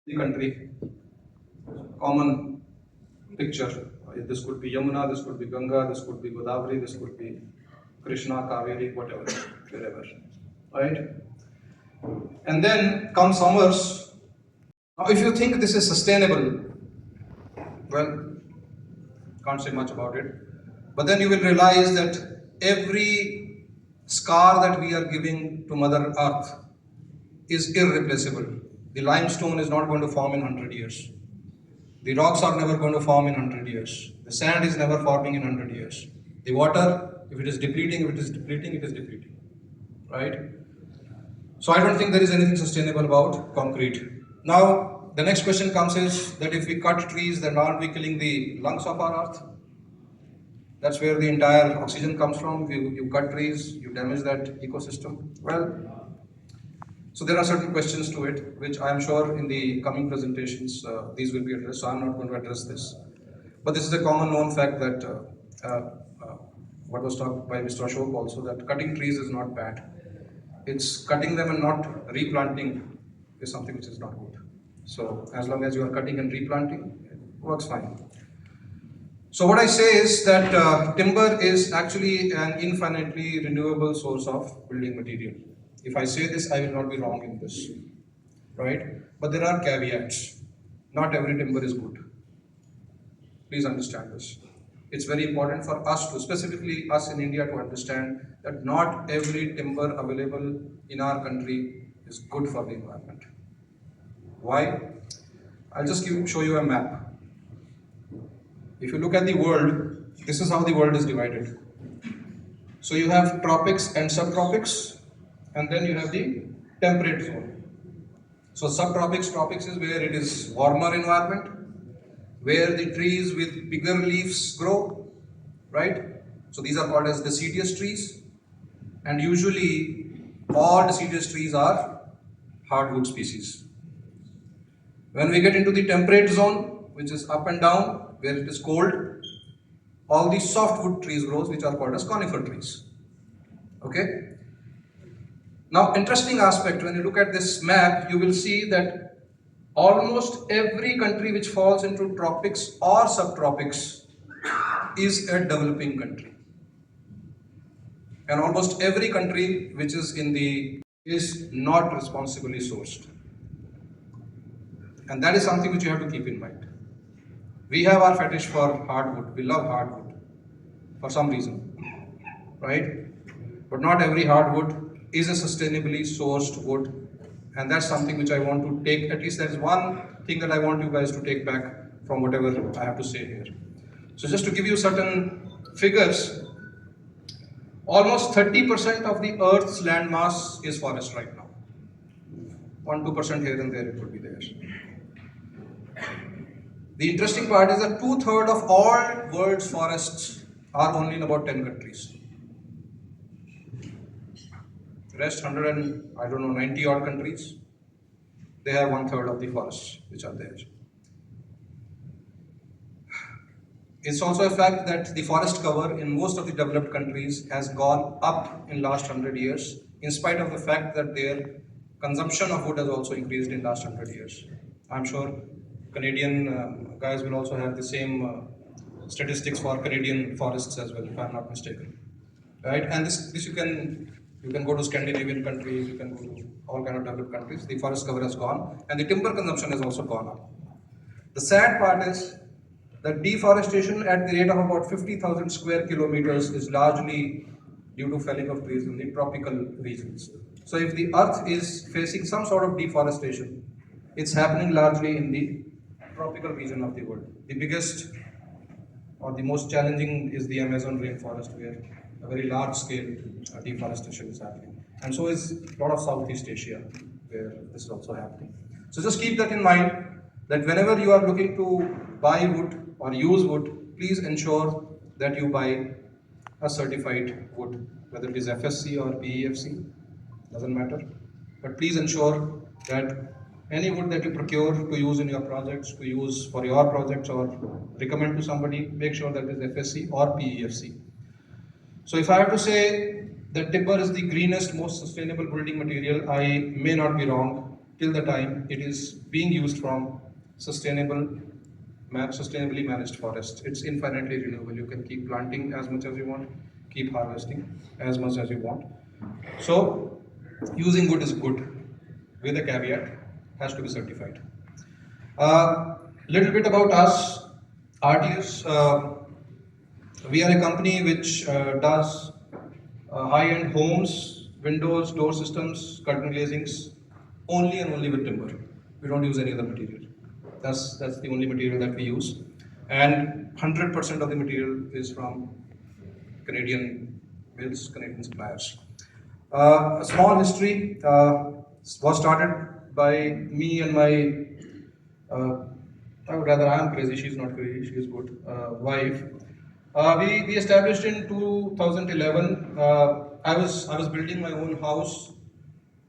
the country, common picture. This could be Yamuna, this could be Ganga, this could be Godavari, this could be Krishna, Kaveri, whatever, wherever, right? And then come summers. Now, if you think this is sustainable, well, can't say much about it. But then you will realize that every scar that we are giving to Mother Earth is irreplaceable. The limestone is not going to form in 100 years. The rocks are never going to form in 100 years. The sand is never forming in 100 years. The water, if it is depleting, it is depleting. Right? So I don't think there is anything sustainable about concrete. Now, the next question comes is that if we cut trees, then aren't we killing the lungs of our earth? That's where the entire oxygen comes from. You cut trees, you damage that ecosystem. Well, so there are certain questions to it, which I am sure in the coming presentations, these will be addressed. So I'm not going to address this. But this is a common known fact that what was talked by Mr. Ashok also, that cutting trees is not bad. It's cutting them and not replanting is something which is not good. So as long as you are cutting and replanting, it works fine. So what I say is that timber is actually an infinitely renewable source of building material. If I say this, I will not be wrong in this, right? But there are caveats. Not every timber is good. Please understand this. It's very important for us to, specifically us in India, to understand that not every timber available in our country is good for the environment. Why? I'll just show you a map. If you look at the world, this is how the world is divided. So you have tropics and subtropics, and then you have the temperate zone. So subtropics, tropics is where it is warmer environment, where the trees with bigger leaves grow, right? So these are called as deciduous trees, and usually all deciduous trees are hardwood species. When we get into the temperate zone, which is up and down, where it is cold, all these softwood trees grows, which are called as conifer trees. Okay? Now, interesting aspect, when you look at this map, you will see that almost every country which falls into tropics or subtropics is a developing country. And almost every country which is is not responsibly sourced. And that is something which you have to keep in mind. We have our fetish for hardwood. We love hardwood for some reason, right? But not every hardwood is a sustainably sourced wood, and that's something which I want to take. At least there's one thing that I want you guys to take back from whatever I have to say here. So just to give you certain figures, almost 30% of the Earth's land mass is forest right now. 1-2% here and there it could be there. The interesting part is that 2/3 of all world's forests are only in about 10 countries. The rest 90 odd countries, they have 1/3 of the forests which are there. It's also a fact that the forest cover in most of the developed countries has gone up in last 100 years, in spite of the fact that their consumption of wood has also increased in last 100 years. I'm sure Canadian guys will also have the same statistics for Canadian forests as well, if I'm not mistaken, right? And this you can go to Scandinavian countries, you can go to all kind of developed countries. The forest cover has gone, and the timber consumption has also gone up. The sad part is that deforestation at the rate of about 50,000 square kilometers is largely due to felling of trees in the tropical regions. So if the earth is facing some sort of deforestation, it's happening largely in the tropical region of the world. The biggest or the most challenging is the Amazon rainforest, where a very large scale deforestation is happening. And so is a lot of Southeast Asia, where this is also happening. So just keep that in mind, that whenever you are looking to buy wood or use wood, please ensure that you buy a certified wood, whether it is FSC or PEFC, doesn't matter. But please ensure that any wood that you procure to use in your projects, to use for your projects or recommend to somebody, make sure that it is FSC or PEFC. So if I have to say that timber is the greenest, most sustainable building material, I may not be wrong. till the time it is being used from sustainably managed forest. It's infinitely renewable. You can keep planting as much as you want, keep harvesting as much as you want. So using wood is good, with a caveat, has to be certified. Little bit about us, RTS. We are a company which does high-end homes, windows, door systems, curtain glazings, only and only with timber. We don't use any other material. That's the only material that we use, and 100% of the material is from Canadian mills, Canadian suppliers. A small history was started by me and my I would rather I am crazy, she's not crazy, she is good, wife. We established in 2011. I was building my own house,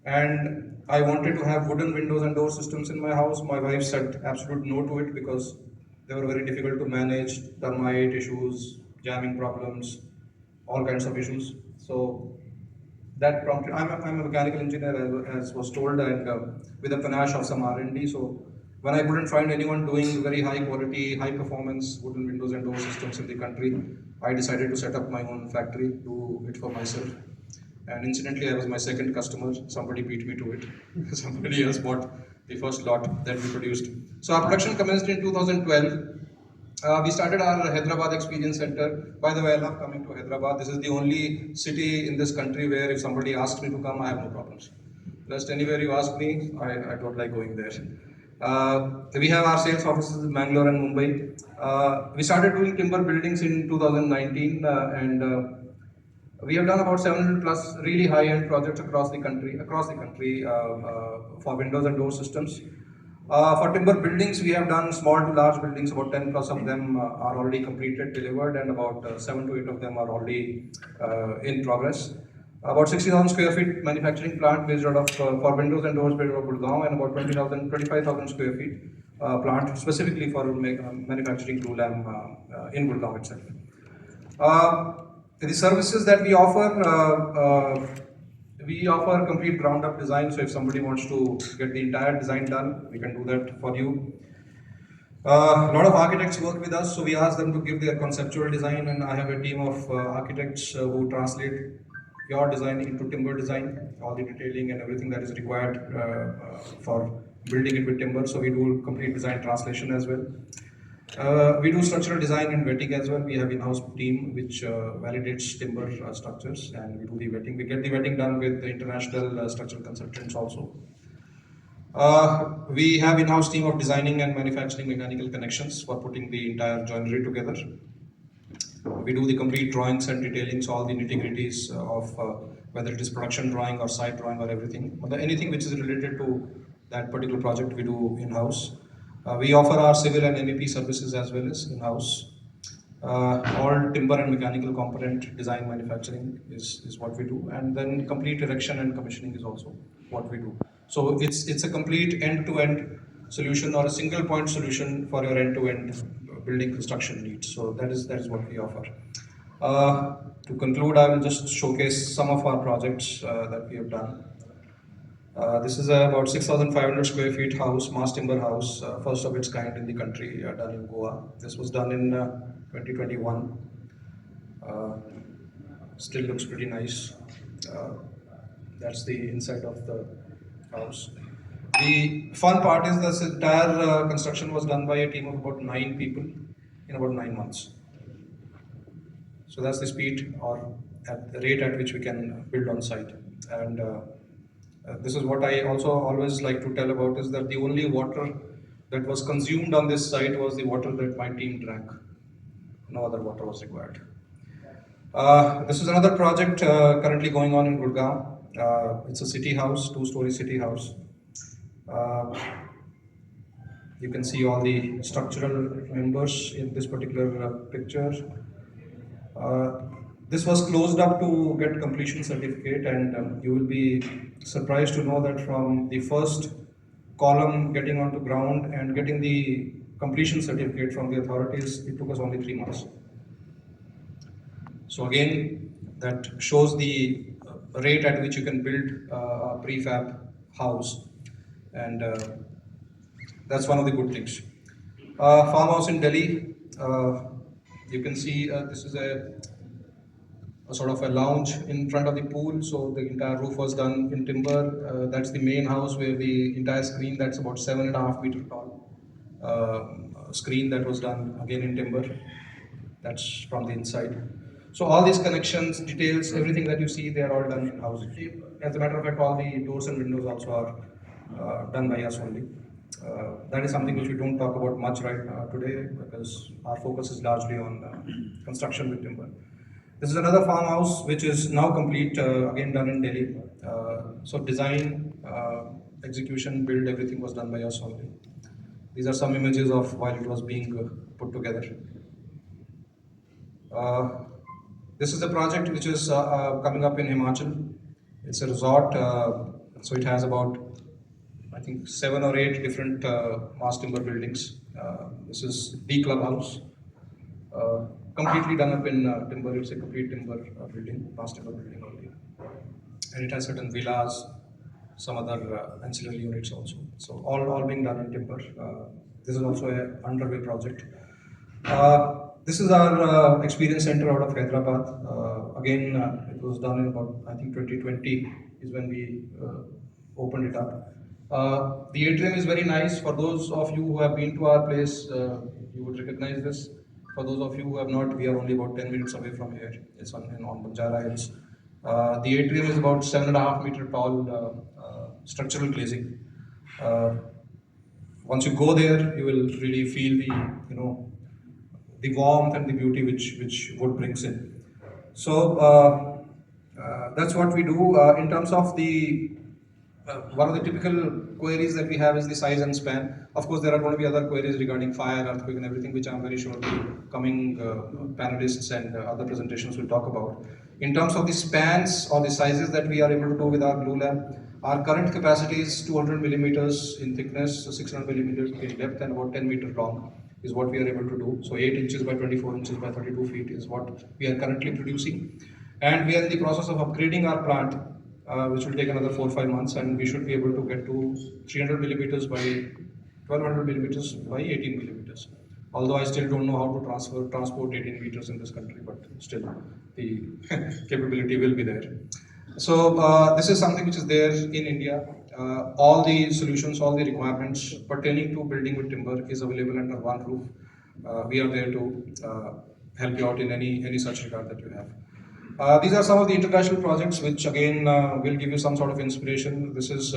and I wanted to have wooden windows and door systems in my house. My wife said absolute no to it because they were very difficult to manage, termite issues, jamming problems, all kinds of issues. So that prompted. I'm a mechanical engineer, as was told, and with a panache of some R&D. So when I couldn't find anyone doing very high quality, high performance wooden windows and door systems in the country, I decided to set up my own factory, do it for myself. And incidentally, I was my second customer. Somebody beat me to it. Somebody else bought the first lot that we produced. So our production commenced in 2012. We started our Hyderabad Experience Center. By the way, I love coming to Hyderabad. This is the only city in this country where if somebody asks me to come, I have no problems. Just anywhere you ask me, I don't like going there. We have our sales offices in Bangalore and Mumbai. We started doing timber buildings in 2019 and we have done about 700 plus really high-end projects across the country for windows and door systems. For timber buildings, we have done small to large buildings. About 10 plus of them are already completed, delivered, and about 7 to 8 of them are already in progress. About 60,000 square feet manufacturing plant based out of for windows and doors based out of Gurgaon, and about 25,000 square feet plant specifically for manufacturing glulam in Gurgaon itself. The services that we offer complete ground up design. So if somebody wants to get the entire design done, we can do that for you. A lot of architects work with us, so we ask them to give their conceptual design, and I have a team of architects who translate your design into timber design, all the detailing and everything that is required for building it with timber. So we do complete design translation as well. We do structural design and vetting as well. We have in-house team which validates timber structures, and we do the vetting. We get the vetting done with the international structural consultants also. We have in-house team of designing and manufacturing mechanical connections for putting the entire joinery together. We do the complete drawings and detailings, all the nitty-gritties of whether it is production drawing or site drawing or everything. Anything which is related to that particular project, we do in-house. We offer our civil and MEP services as well as in-house. All timber and mechanical component design manufacturing is what we do, and then complete erection and commissioning is also what we do. So it's a complete end-to-end solution or a single point solution for your end-to-end building construction needs. So that is what we offer. To conclude, I will just showcase some of our projects that we have done. This is about 6,500 square feet house, mass timber house, first of its kind in the country, done in Goa. This was done in 2021. Still looks pretty nice. That's the inside of the house. The fun part is this entire construction was done by a team of about 9 people in about 9 months. So that's the speed or at the rate at which we can build on site. And this is what I also always like to tell about, is that the only water that was consumed on this site was the water that my team drank. No other water was required. This is another project currently going on in Gurgaon. It's a city house, 2-story city house. You can see all the structural members in this particular picture. This was closed up to get completion certificate, and you will be surprised to know that from the first column getting onto ground and getting the completion certificate from the authorities, it took us only 3 months. So again, that shows the rate at which you can build a prefab house. and that's one of the good things. Farmhouse in Delhi. You can see this is a sort of a lounge in front of the pool. So the entire roof was done in timber. That's the main house where the entire screen, that's about 7.5 meter tall, screen that was done again in timber. That's from the inside. So all these connections, details, everything that you see, they are all done in house. As a matter of fact, all the doors and windows also are done by us only. That is something which we don't talk about much right today, because our focus is largely on construction with timber. This is another farmhouse which is now complete, again done in Delhi. So design, execution, build, everything was done by us only. These are some images of while it was being put together. This is the project which is coming up in Himachal. It's a resort, so it has about, I think, 7 or 8 different mass timber buildings. This is the clubhouse, completely done up in timber. It's a complete timber building, mass timber building only. And it has certain villas, some other ancillary units also. So all being done in timber. This is also an underway project. This is our experience center out of Hyderabad. Again, it was done in about, I think, 2020 is when we opened it up. The atrium is very nice. For those of you who have been to our place, you would recognize this. For those of you who have not, we are only about 10 minutes away from here. It's on Banjara Hills. The atrium is about 7.5 meter tall, structural glazing. Once you go there, you will really feel the warmth and the beauty which wood brings in. So that's what we do. In terms of the one of the typical queries that we have is the size and span. Of course, there are going to be other queries regarding fire, earthquake, and everything, which I'm very sure the coming panelists and other presentations will talk about. In terms of the spans or the sizes that we are able to do with our glue lamp, our current capacity is 200 millimeters in thickness, 600 millimeters in depth, and about 10 meters long is what we are able to do. So 8 inches by 24 inches by 32 feet is what we are currently producing. And we are in the process of upgrading our plant, which will take another 4 or 5 months, and we should be able to get to 300 millimeters by 1200 millimeters by 18 millimeters. Although I still don't know how to transport 18 meters in this country, but still the capability will be there. So this is something which is there in India. All the solutions, all the requirements pertaining to building with timber is available under one roof. We are there to help you out in any such regard that you have. These are some of the international projects which again will give you some sort of inspiration. This is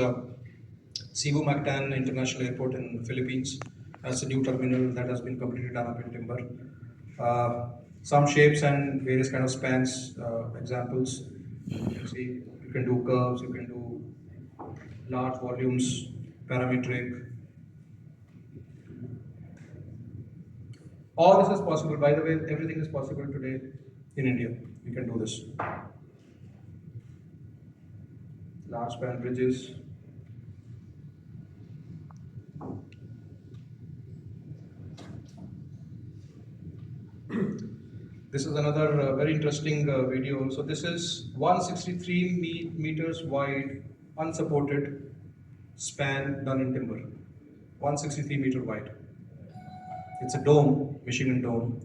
Cebu Mactan International Airport in the Philippines. That's a new terminal that has been completely done up in timber. Some shapes and various kind of spans, examples. You can see you can do curves, you can do large volumes, parametric. All this is possible. By the way, everything is possible today in India. You can do this. Large span bridges. This is another very interesting video. So this is 163 meters wide, unsupported span done in timber. 163 meter wide. It's a dome, Michigan dome,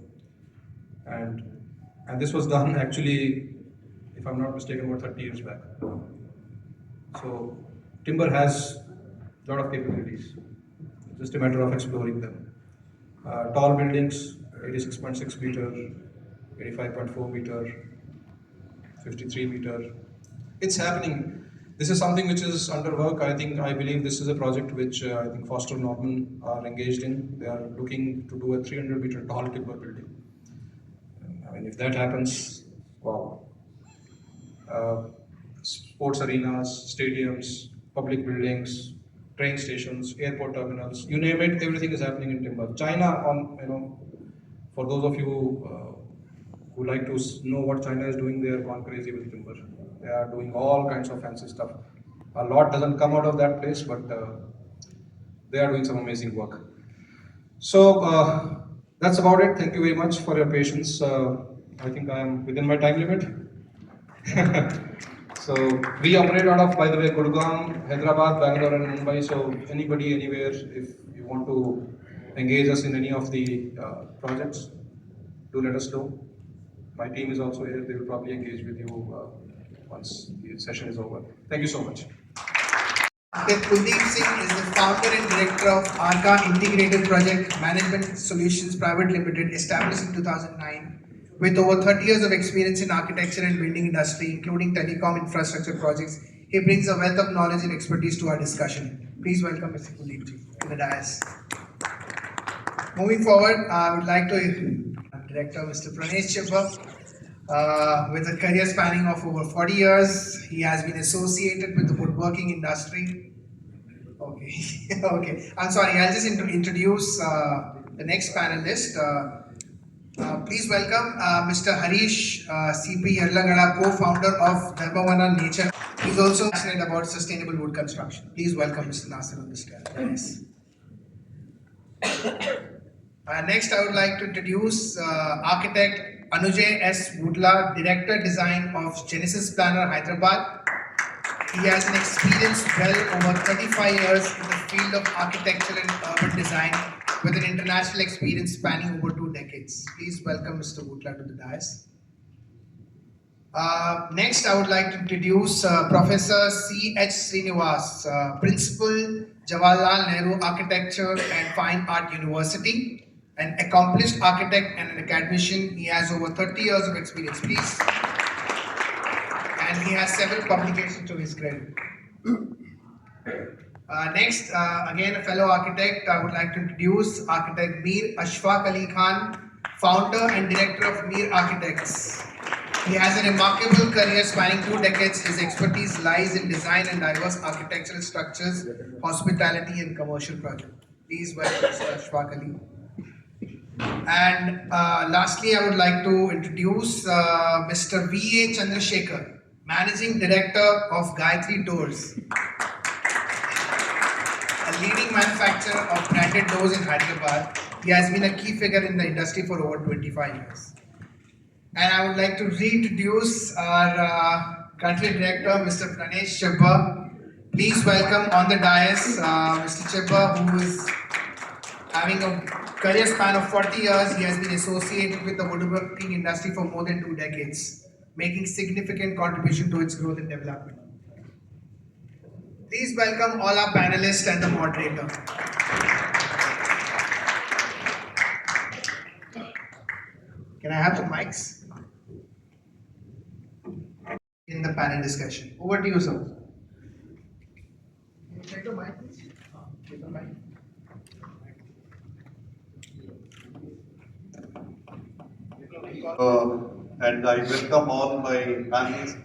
and this was done actually, if I'm not mistaken, about 30 years back. So timber has a lot of capabilities. It's just a matter of exploring them. Tall buildings, 86.6 meter, 85.4 meter, 53 meter. It's happening. This is something which is under work. I believe this is a project which I think Foster Norman are engaged in. They are looking to do a 300 meter tall timber building. I mean, if that happens, wow. Sports arenas, stadiums, public buildings, train stations, airport terminals, you name it, everything is happening in timber. China, for those of you who like to know what China is doing, they are gone crazy with timber. They are doing all kinds of fancy stuff. A lot doesn't come out of that place, but they are doing some amazing work. So that's about it. Thank you very much for your patience. I think I am within my time limit. So we operate out of, by the way, Gurgaon, Hyderabad, Bangalore, and Mumbai. So anybody, anywhere, if you want to engage us in any of the projects, do let us know. My team is also here. They will probably engage with you once the session is over. Thank you so much. Kuldeep Singh is the founder and director of ARCA Integrated Project Management Solutions Private Limited, established in 2009. With over 30 years of experience in architecture and building industry, including telecom infrastructure projects, he brings a wealth of knowledge and expertise to our discussion. Please welcome Mr. Kuldeep to the dais. Moving forward, I would like to Director Mr. Pranesh Chibba. With a career spanning of over 40 years, he has been associated with the woodworking industry. Okay, okay. I'm sorry, I'll just introduce the next panelist. Please welcome Mr. Harish CP Yarlagada, co-founder of Dharmavana Nature. He's also passionate about sustainable wood construction. Please welcome Mr. Nasir on the stage. Next, I would like to introduce architect Anujay S. Woodla, Director Design of Genesis Planner, Hyderabad. He has an experience well over 35 years in the field of architecture and urban design, with an international experience spanning over 2 decades. Please welcome Mr. Woodla to the dais. Next, I would like to introduce Professor C.H. Srinivas, Principal, Jawaharlal Nehru Architecture and Fine Art University. An accomplished architect and an academician, he has over 30 years of experience, please. And he has several publications to his credit. Next, again a fellow architect, I would like to introduce architect Mir Ashfaq Ali Khan, founder and director of Mir Architects. He has a remarkable career spanning 2 decades. His expertise lies in design and diverse architectural structures, hospitality and commercial projects. Please welcome Mr. Ashfaq Ali. And lastly, I would like to introduce Mr. V.A. Chandrasekhar, Managing Director of Gayatri Doors, a leading manufacturer of branded doors in Hyderabad. He has been a key figure in the industry for over 25 years. And I would like to reintroduce our country director, Mr. Pranesh Chibba. Please welcome on the dais Mr. Chibba, who is having a career span of 40 years. He has been associated with the woodworking industry for more than 2 decades, making significant contribution to its growth and development. Please welcome all our panelists and the moderator. Can I have the mics? In the panel discussion. Over to you, sir. Can you take the mic, please? Take the mic. And I welcome all my panelists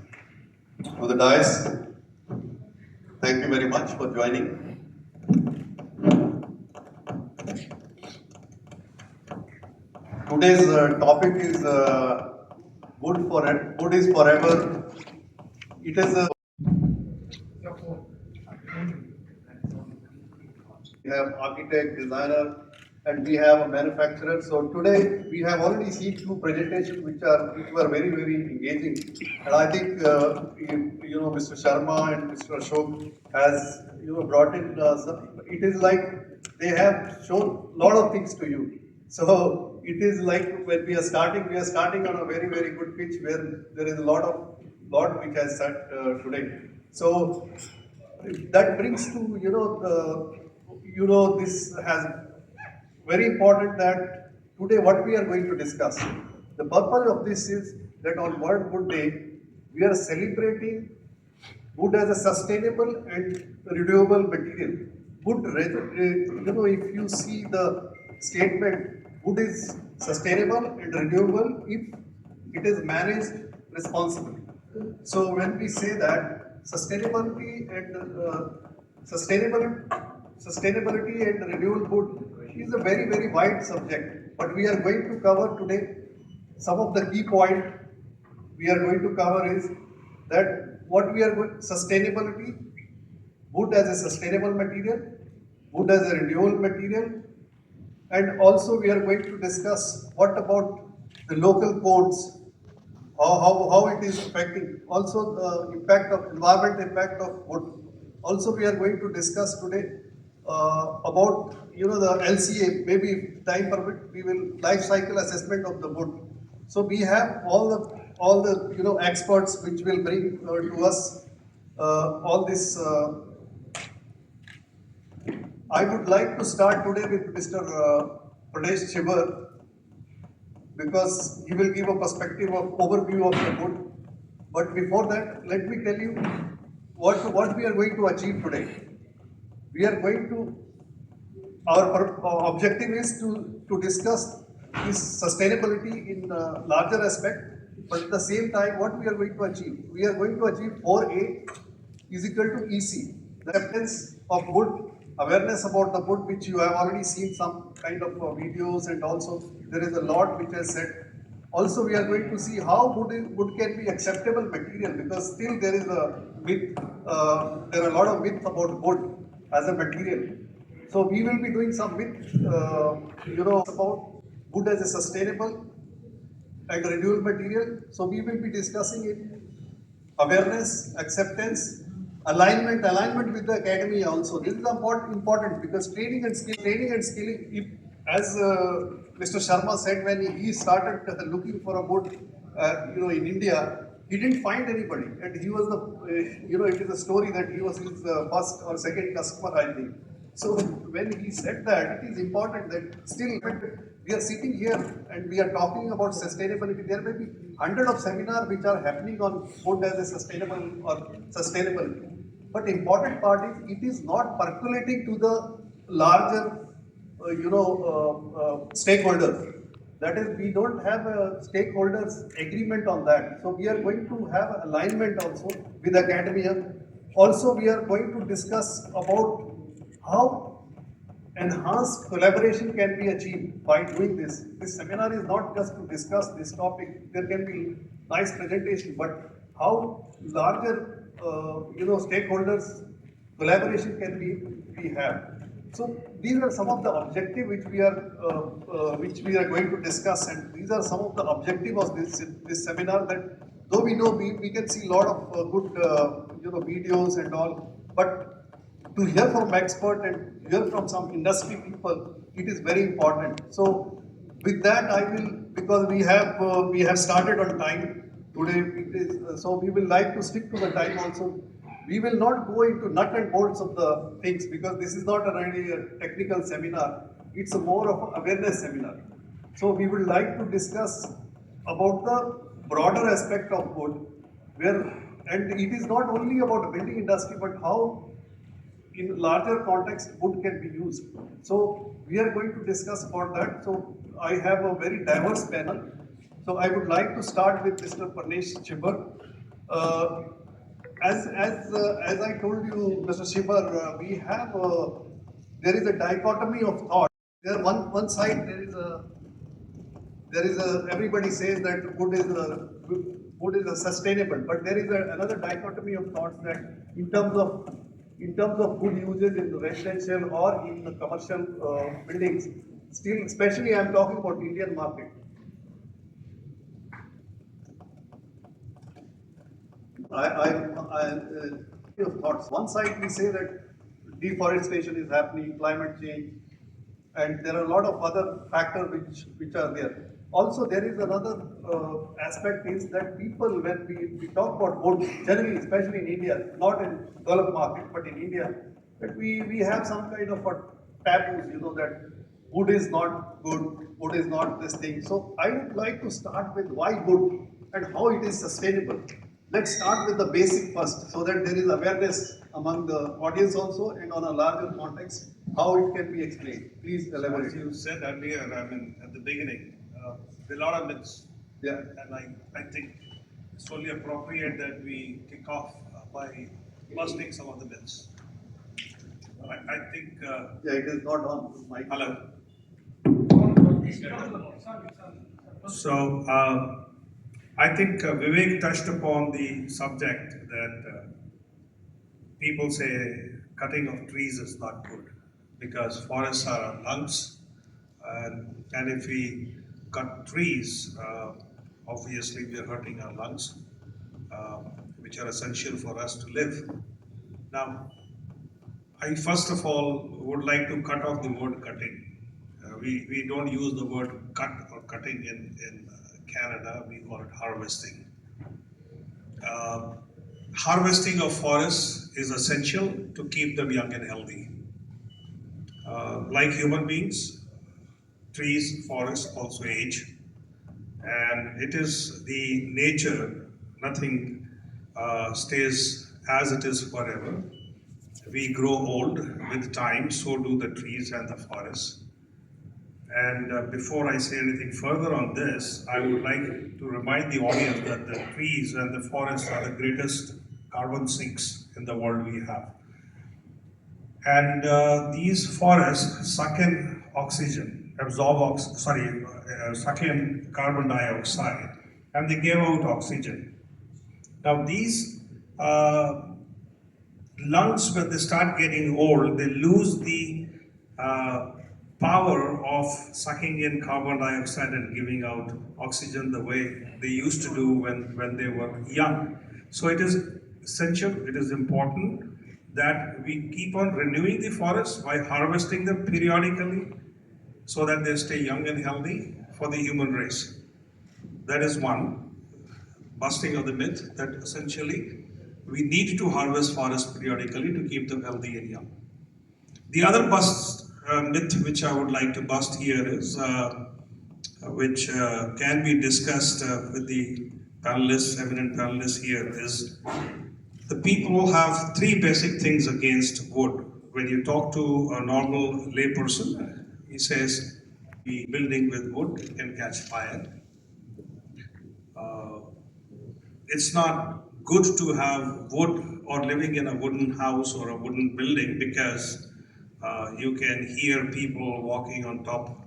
to the dais. Thank you very much for joining. Today's topic is wood is forever. It is a we have architect, designer, and we have a manufacturer. So today we have already seen 2 presentations which were very engaging, and I think Mr. Sharma and Mr. Ashok has brought in it is like they have shown a lot of things to you. So it is like when we are starting on a very good pitch where there is a lot which has said today. So that brings to this has very important that today what we are going to discuss. The purpose of this is that on World Wood Day, we are celebrating wood as a sustainable and renewable material. Wood, if you see the statement, wood is sustainable and renewable if it is managed responsibly. So when we say that sustainability and renewable wood is a very wide subject, but we are going to cover today some of the key points we are going to cover is that what we are going sustainability, wood as a sustainable material, wood as a renewable material, and also we are going to discuss what about the local codes how it is affecting. Also the impact of environment, impact of wood. Also we are going to discuss today about the LCA. Maybe if time permit, we will life cycle assessment of the wood. So we have all the experts which will bring to us all this. I would like to start today with Mr. Pradesh Chibar because he will give a perspective of overview of the wood. But before that, let me tell you what we are going to achieve today. We are going to, our objective is to discuss this sustainability in a larger aspect, but at the same time, what we are going to achieve? We are going to achieve 4A is equal to EC, the acceptance of wood, awareness about the wood, which you have already seen some kind of videos, and also there is a lot which has said. Also, we are going to see how wood can be acceptable material, because still there is a myth, there are a lot of myths about wood as a material. So we will be doing some myth, about wood as a sustainable and renewable material. So we will be discussing it, awareness, acceptance, alignment with the academy also. This is important because training and skilling. If, as Mr. Sharma said, when he started looking for a wood, in India, he didn't find anybody, and he was the, it is a story that he was his first or second customer, I think. So when he said that, it is important that still we are sitting here and we are talking about sustainability. There may be hundreds of seminars which are happening on food as a sustainable or sustainability. But important part is it is not percolating to the larger, stakeholders. That is, we don't have a stakeholders agreement on that. So we are going to have alignment also with academia. Also, we are going to discuss about how enhanced collaboration can be achieved by doing this. This seminar is not just to discuss this topic. There can be nice presentation, but how larger, stakeholders collaboration can we have. So these are some of the objectives which we are going to discuss, and these are some of the objectives of this seminar. That though we know we can see a lot of good videos and all, but to hear from expert and hear from some industry people, it is very important. So with that, I will, because we have started on time today. It is, so we will like to stick to the time also. We will not go into nut and bolts of the things, because this is not really a technical seminar. It's a more of an awareness seminar. So we would like to discuss about the broader aspect of wood, and it is not only about the building industry, but how in larger context wood can be used. So we are going to discuss about that. So I have a very diverse panel. So I would like to start with Mr. Pradesh Chibar. As I told you, Mr. Shibar, we have there is a dichotomy of thought. There one side there is a everybody says that wood is a sustainable, but there is another dichotomy of thoughts that in terms of wood usage in the residential or in the commercial buildings, still, especially I am talking about Indian market. Thoughts. One side we say that deforestation is happening, climate change, and there are a lot of other factors which are there. Also, there is another aspect is that people, when we talk about wood, generally, especially in India, not in developed market, but in India, that we have some kind of a taboos, that wood is not good, wood is not this thing. So I would like to start with why wood and how it is sustainable. Let's start with the basic first, so that there is awareness among the audience also, and on a larger context, how it can be explained. Please elaborate. As you said earlier, at the beginning, there are a lot of myths. Yeah. And I think it's only appropriate that we kick off by busting some of the myths. I think. Yeah, it is not on my. Hello. So, I think Vivek touched upon the subject that people say cutting of trees is not good because forests are our lungs, and if we cut trees obviously we are hurting our lungs, which are essential for us to live. Now, I first of all would like to cut off the word cutting. We don't use the word cut or cutting in Canada, we call it harvesting. Uh, Harvesting of forests is essential to keep them young and healthy. Like human beings, trees, forests also age, and it is the nature, nothing stays as it is forever. We grow old with time, so do the trees and the forests. And before I say anything further on this, I would like to remind the audience that the trees and the forests are the greatest carbon sinks in the world we have. And these forests suck in oxygen, suck in carbon dioxide, and they give out oxygen. Now these lungs, when they start getting old, they lose the power of sucking in carbon dioxide and giving out oxygen the way they used to do when they were young. So it is essential, it is important that we keep on renewing the forests by harvesting them periodically so that they stay young and healthy for the human race. That is one busting of the myth that essentially we need to harvest forests periodically to keep them healthy and young. The other myth which I would like to bust here is, which can be discussed with the panelists, eminent panelists here, is the people have three basic things against wood. When you talk to a normal layperson, he says, the building with wood can catch fire. It's not good to have wood or living in a wooden house or a wooden building because you can hear people walking on top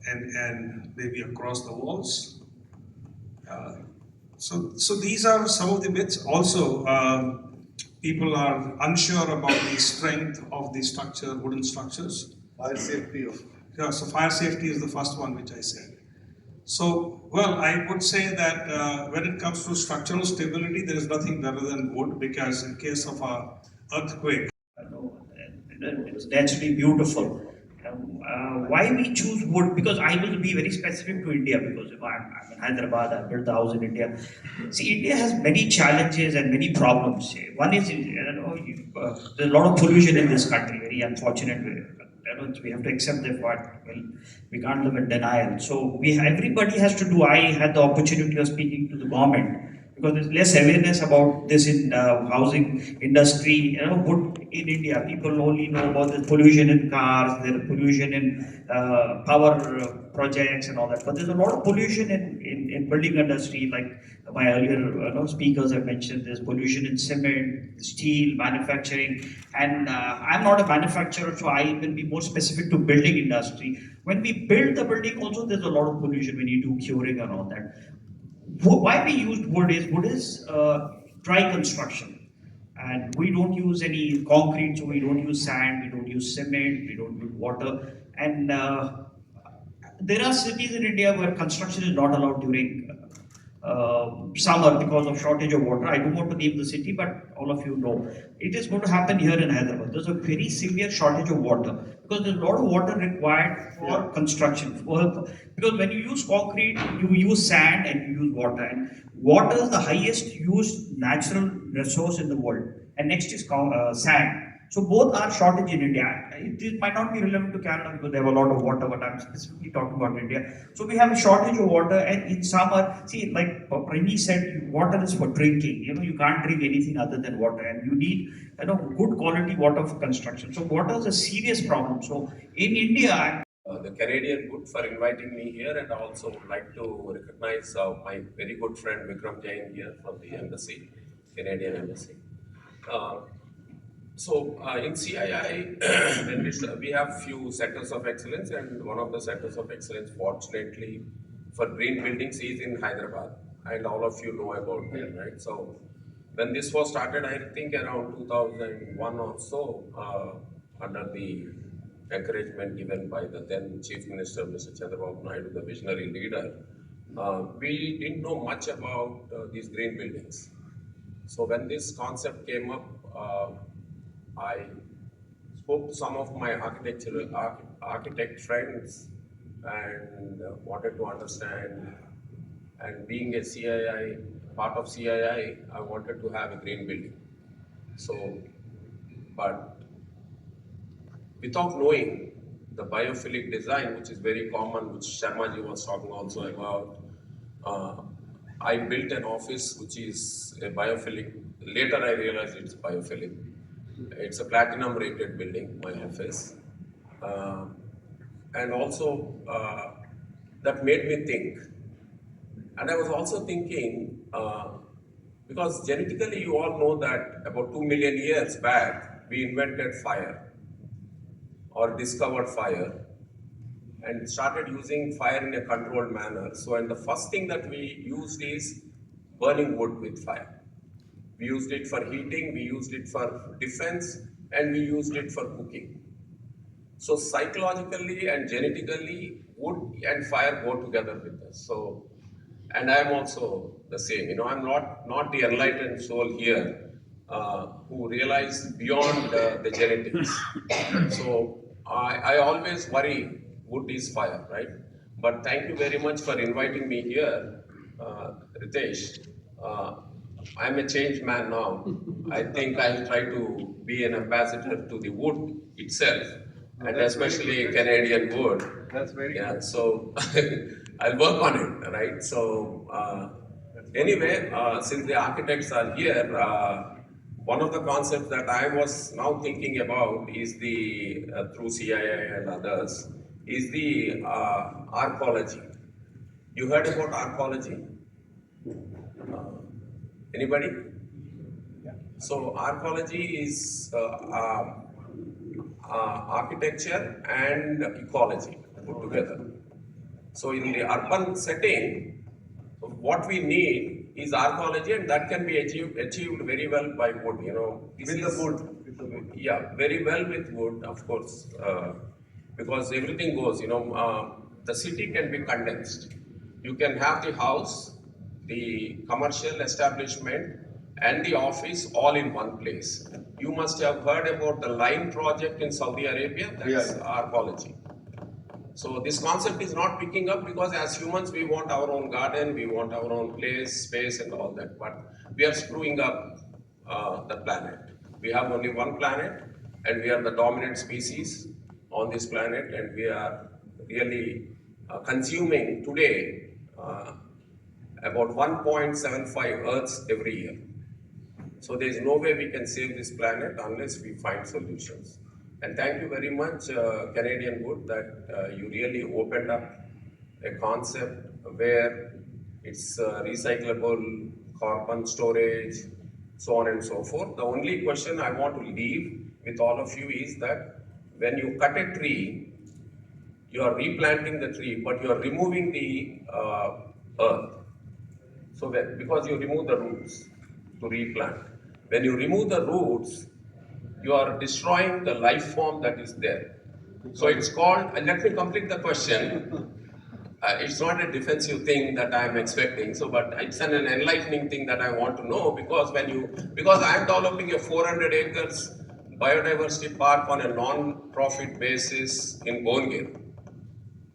and maybe across the walls. So these are some of the myths. Also, people are unsure about the strength of the structure, wooden structures. Fire safety. Yeah, so fire safety is the first one which I said. So, well, I would say that when it comes to structural stability, there is nothing better than wood because in case of an earthquake, it's naturally beautiful. Why we choose wood? Because I will be very specific to India because if I'm in Hyderabad, I built the house in India. See, India has many challenges and many problems. One is, there's a lot of pollution in this country, very unfortunate. We have to accept that part. Well, we can't live in denial. So everybody has to do. I had the opportunity of speaking to the government because there's less awareness about this in housing industry. Wood in India, people only know about the pollution in cars, there's pollution in power projects and all that. But there's a lot of pollution in building industry, like my earlier speakers have mentioned. There's pollution in cement, steel, manufacturing, and I'm not a manufacturer, so I will be more specific to building industry. When we build the building, also there's a lot of pollution when you do curing and all that. Why we used wood is dry construction, and we don't use any concrete, so we don't use sand, we don't use cement, we don't use water, and there are cities in India where construction is not allowed during summer because of shortage of water. I don't want to name the city, but all of you know. It is going to happen here in Hyderabad. There's a very severe shortage of water because there's a lot of water required for construction. Because when you use concrete, you use sand and you use water. And water is the highest used natural resource in the world. And next is sand. So both are shortage in India. It might not be relevant to Canada because they have a lot of water, but I'm specifically talking about India. So we have a shortage of water, and in summer, see, like Premi said, water is for drinking. You can't drink anything other than water, and you need good quality water for construction. So water is a serious problem. So in India, the Canadian good for inviting me here, and I also would like to recognize my very good friend Vikram Jain here from the embassy, Canadian embassy. So in CII, we have few centers of excellence, and one of the centers of excellence, fortunately, for green buildings is in Hyderabad, and all of you know about that, right? So when this was started, I think around 2001 or so, under the encouragement given by the then Chief Minister, Mr. Chandrababu Naidu, the visionary leader, we didn't know much about these green buildings. So when this concept came up, I spoke to some of my architect friends and wanted to understand. And being a CII, part of CII, I wanted to have a green building. So, but without knowing the biophilic design, which is very common, which Sharmaji was talking also about, uh, I built an office which is a biophilic. Later I realized it's biophilic. It's a platinum rated building, my office. Uh, and also that made me think. And I was also thinking, because genetically you all know that about 2 million years back, we invented fire or discovered fire and started using fire in a controlled manner. So, and the first thing that we used is burning wood with fire. We used it for heating, we used it for defense, and we used it for cooking. So psychologically and genetically, wood and fire go together with us. So, and I am also the same. You know, I'm not the enlightened soul here who realize beyond the genetics. So I always worry wood is fire, right? But thank you very much for inviting me here, Ritesh. I'm a changed man now. I think I'll try to be an ambassador to the wood itself, and That's very especially good. Canadian wood. That's very Yeah, good. so I'll work on it, right? So anyway, since the architects are here, one of the concepts that I was now thinking about is the through CII and others is the arcology. You heard about arcology? Anybody? So arcology is architecture and ecology put together. So in the urban setting, what we need is arcology, and that can be achieved very well by wood. You know, this With the is- wood. With the wood. Yeah, very well with wood, of course, because everything goes. You know, the city can be condensed. You can have the house, the commercial establishment, and the office all in one place. You must have heard about the line project in Saudi Arabia. That's Yeah. arcology. So this concept is not picking up because as humans we want our own garden, we want our own place, space, and all that. But we are screwing up the planet. We have only one planet, and we are the dominant species on this planet, and we are really consuming today about 1.75 Earths every year. So there is no way we can save this planet unless we find solutions. And thank you very much, Canadian Wood, that you really opened up a concept where it's recyclable, carbon storage, so on and so forth. The only question I want to leave with all of you is that when you cut a tree, you are replanting the tree, but you are removing the earth. So because you remove the roots to replant. When you remove the roots, you are destroying the life form that is there. So it's called, and let me complete the question. It's not a defensive thing that I am expecting, so but it's an enlightening thing that I want to know because because I am developing a 400 acres biodiversity park on a non-profit basis in Bongir.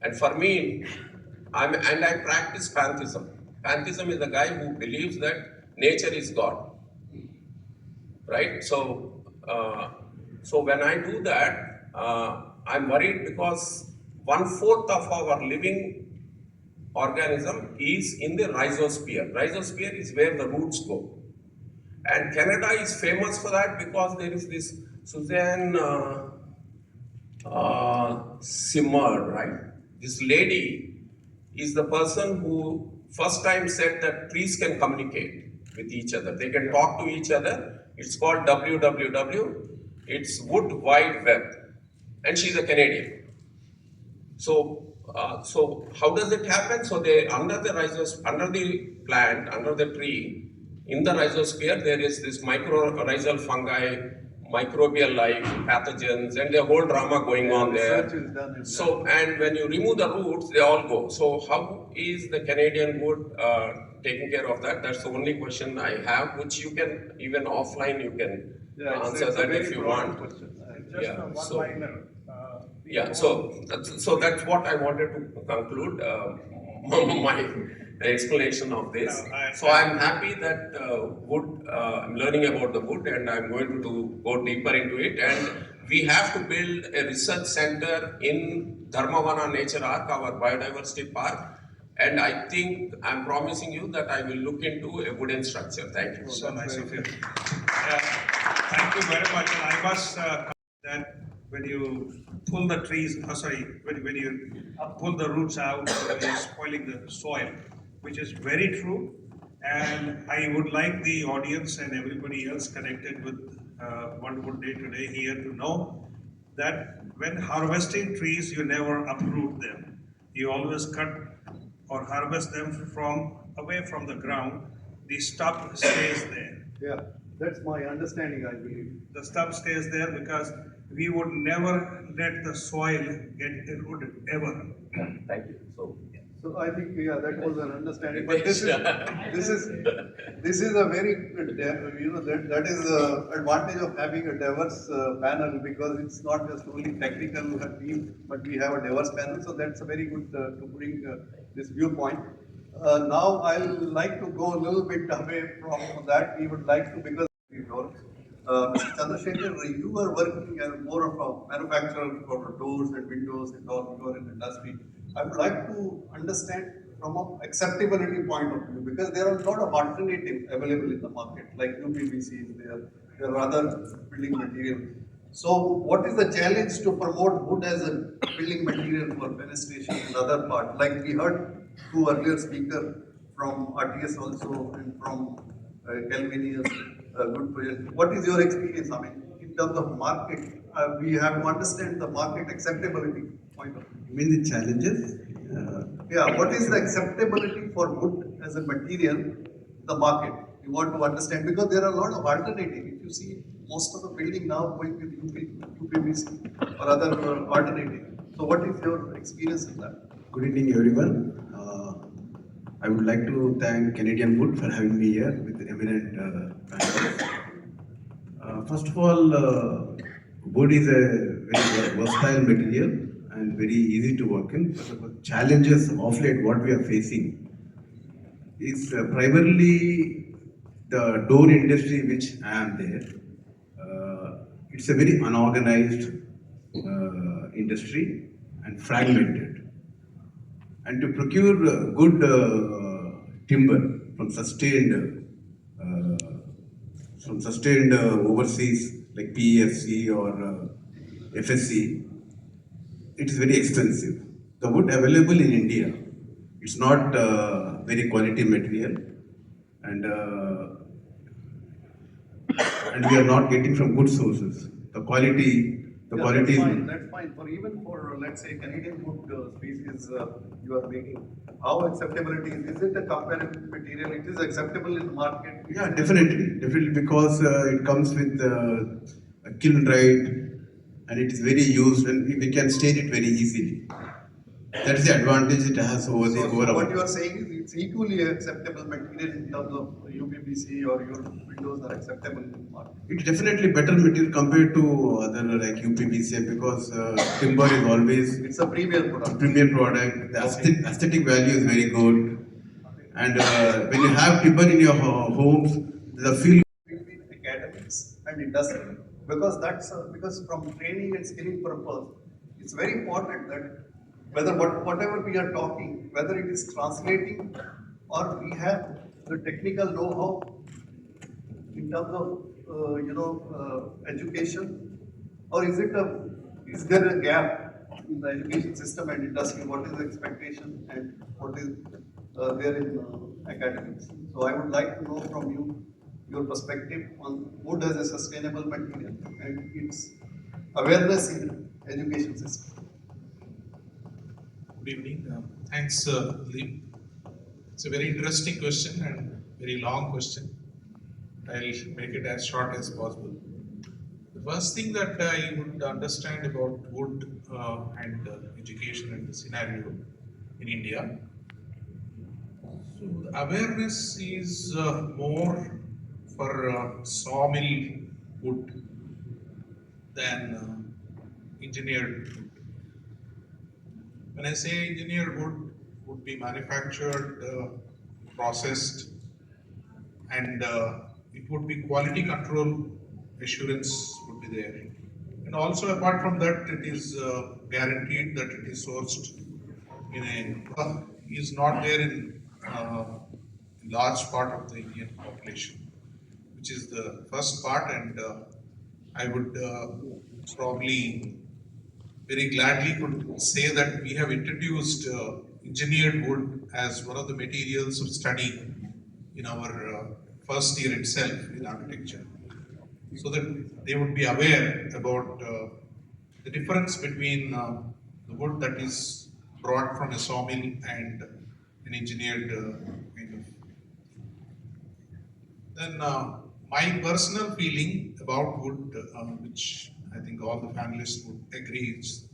And for me, and I practice pantheism. Pantheism is the guy who believes that nature is God, right? So when I do that, I'm worried because 1/4 of our living organism is in the rhizosphere. Rhizosphere is where the roots go. And Canada is famous for that because there is this Suzanne Simard, right? This lady is the person who first time said that trees can communicate with each other. They can talk to each other. It's called WWW. It's Wood Wide Web. And she's a Canadian. So how does it happen? So they under the plant, under the tree, in the rhizosphere, there is this mycorrhizal fungi, microbial life, pathogens, and the whole drama going on there. Research is done in So, and when you remove the roots, they all go. So, how is the Canadian wood taking care of that? That's the only question I have, which you can, even offline, you can answer it's a that very if you broad want. question. Just Yeah, a so- one-liner. Yeah, so that's what I wanted to conclude my explanation of this. So I'm happy that wood, I'm learning about the wood and I'm going to go deeper into it. And we have to build a research center in Dharmavana Nature Ark, our biodiversity park. And I think I'm promising you that I will look into a wooden structure. Thank you. So nice of you. Thank you very much. And I must that when you pull the trees, when you pull the roots out, you're spoiling the soil, which is very true. And I would like the audience and everybody else connected with Wonderful Day today here to know that when harvesting trees, you never uproot them. You always cut or harvest them from away from the ground. The stub stays there. Yeah, that's my understanding, I believe. The stub stays there because we would never let the soil get eroded ever. Thank you. So I think, yeah, that was an understanding, but this is a very, that is the advantage of having a diverse panel, because it's not just only technical team, but we have a diverse panel, so that's a very good to bring this viewpoint. Now I'll like to go a little bit away from that. We would like to, because Mr. Chandrasekhar, you are working as more of a manufacturer for doors and windows and all, you are in industry. I would like to understand from an acceptability point of view, because there are a lot of alternatives available in the market, like UPVC, there are other building materials. So what is the challenge to promote wood as a building material for fenestration and other part? Like we heard two earlier speakers from RTS also and from Calvinius, good project. What is your experience? I mean, in terms of market, we have to understand the market acceptability point of view. You mean the challenges? Yeah, what is the acceptability for wood as a material, the market? You want to understand, because there are a lot of alternatives. If you see most of the building now going with UPVC or other alternative. So what is your experience in that? Good evening, everyone. I would like to thank Canadian Wood for having me here with eminent panelists. First of all, wood is a very versatile material and very easy to work in. But the challenges of late what we are facing is primarily the door industry, which I am there. It's a very unorganized industry and fragmented. And to procure good timber from sustained overseas like PEFC or FSC, it is very expensive. The wood available in India, it's not very quality material, and we are not getting from good sources. The quality That's is fine, that's fine. For even for, let's say, Canadian wood species you are making, how acceptability is it a comparative material? It is acceptable in the market? Yeah, definitely, because it comes with a kiln dried, and it is very used, and we can stage it very easily. That is the advantage it has over the So overall. what you are saying is it's equally acceptable material in terms of UPVC or your windows are acceptable in the market. It's definitely better material compared to other like UPVC, because timber is always It's a premium product. premium product. The aesthetic value is very good, and when you have timber in your homes, the feel. Between academics and industry, because that's because from training and skilling purpose, it's very important that whatever we are talking, whether it is translating or we have the technical know-how in terms of education, or is there a gap in the education system and industry? What is the expectation and what is there in academics? So I would like to know from you your perspective on wood as a sustainable material and its awareness in education system. Good evening. Thanks, Lee. It's a very interesting question and very long question. I'll make it as short as possible. The The first thing that I would understand about wood and education and the scenario in India. So the awareness is more for sawmill wood than engineered wood. When I say engineered wood, would be manufactured, processed, and it would be quality control assurance would be there. And also apart from that, it is guaranteed that it is sourced in a is not there in large part of the Indian population, which is the first part, and I would probably very gladly could say that we have introduced engineered wood as one of the materials of study in our first year itself in architecture, so that they would be aware about the difference between the wood that is brought from a sawmill and an engineered kind of. Then my personal feeling about wood, which I think all the panelists would agree, is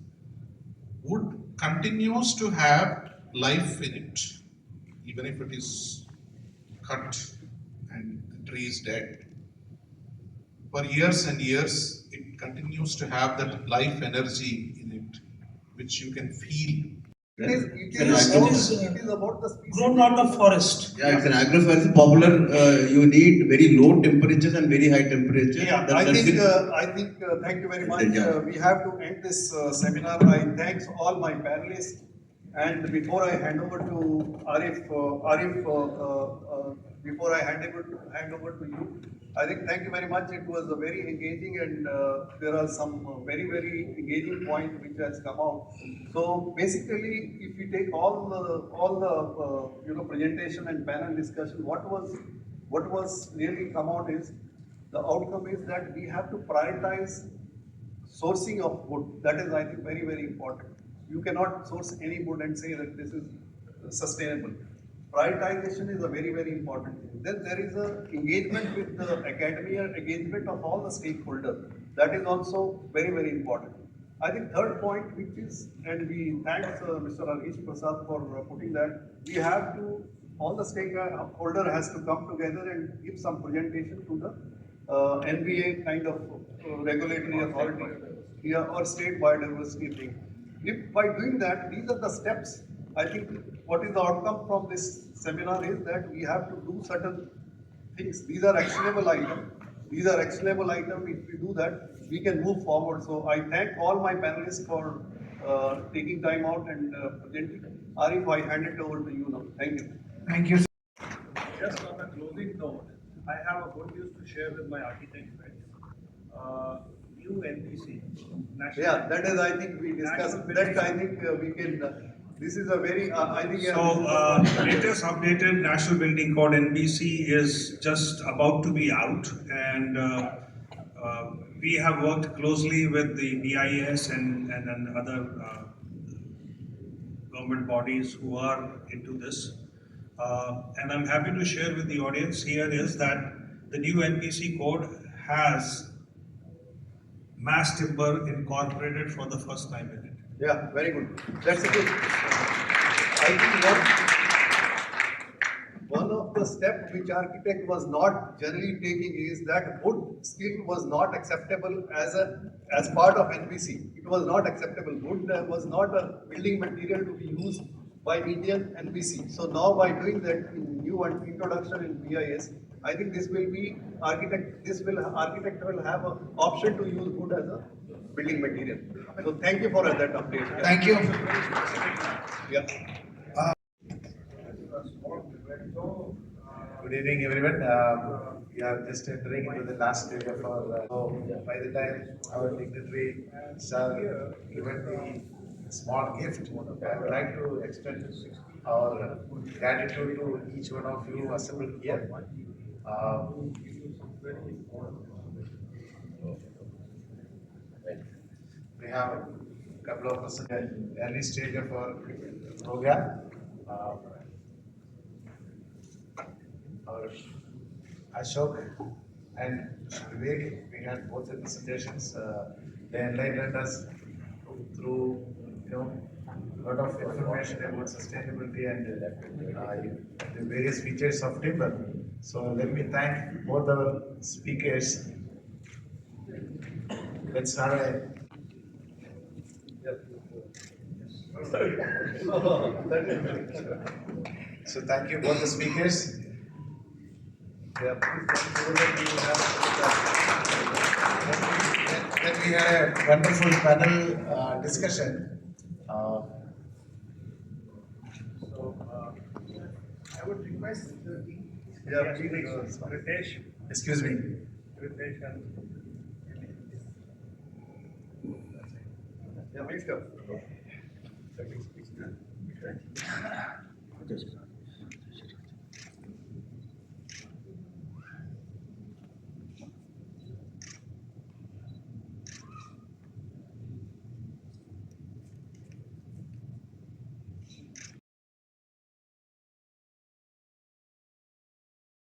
wood continues to have life in it, even if it is cut and the tree is dead. For years and years, it continues to have that life energy in it, which you can feel. It is about the species. Grown out of forest. Yeah, it's an agroforestry popular. You need very low temperatures and very high temperatures. Yeah, I think. Thank you very much. Yeah. We have to end this seminar. I thanks all my panelists. And before I hand over to Arif, before I hand over to you, I think thank you very much. It was a very engaging, and there are some very engaging points which has come out. So basically, if we take all the presentation and panel discussion, what was really come out is the outcome is that we have to prioritize sourcing of wood. That is, I think, very important. You cannot source any wood and say that this is sustainable. Prioritization is a very important thing. Then there is a engagement with the academia, engagement of all the stakeholders. That is also very important. I think third point, which is, and we thank Mr. Arish Prasad for putting that, we have to, all the stakeholder has to come together and give some presentation to the NBA kind of regulatory authority here or state biodiversity thing. If by doing that, these are the steps. I think what is the outcome from this seminar is that we have to do certain things. These are actionable items. These are actionable items. If we do that, we can move forward. So I thank all my panelists for taking time out and presenting. Arif, I hand it over to you now. Thank you. Thank you. Just on a closing note, I have a good news to share with my architect friends. New NBC, National. Yeah, that is, I think we discussed that. I think we can. This is a very. I think. So, latest updated National Building Code (NBC) is just about to be out, and we have worked closely with the BIS and other government bodies who are into this. And I'm happy to share with the audience here is that the new NBC code has mass timber incorporated for the first time in it. Yeah, very good. That's a good. I think one of the steps which architect was not generally taking is that wood still was not acceptable as part of NBC. It was not acceptable. Wood was not a building material to be used by Indian NBC. So now by doing that in new introduction in BIS, I think this will be architect will have an option to use wood as a building material. So thank you for that update. Yeah. Thank you. Yeah. Good evening, everyone. We are just entering into the last stage of our. By the time our dignitary shall given the small gift, I would like to extend our gratitude to each one of you assembled here. We have a couple of us in the early stage of our program. Our Ashok and Vivek, we had both the presentations. They enlightened us through, a lot of information about sustainability and the various features of timber. So let me thank both our speakers. Let's have a so thank you both the speakers. Yeah, please, Then we had a wonderful panel discussion. I would request the Yeah, please, Ritesh, Excuse me. Ritesh and yeah, mixed up. Okay.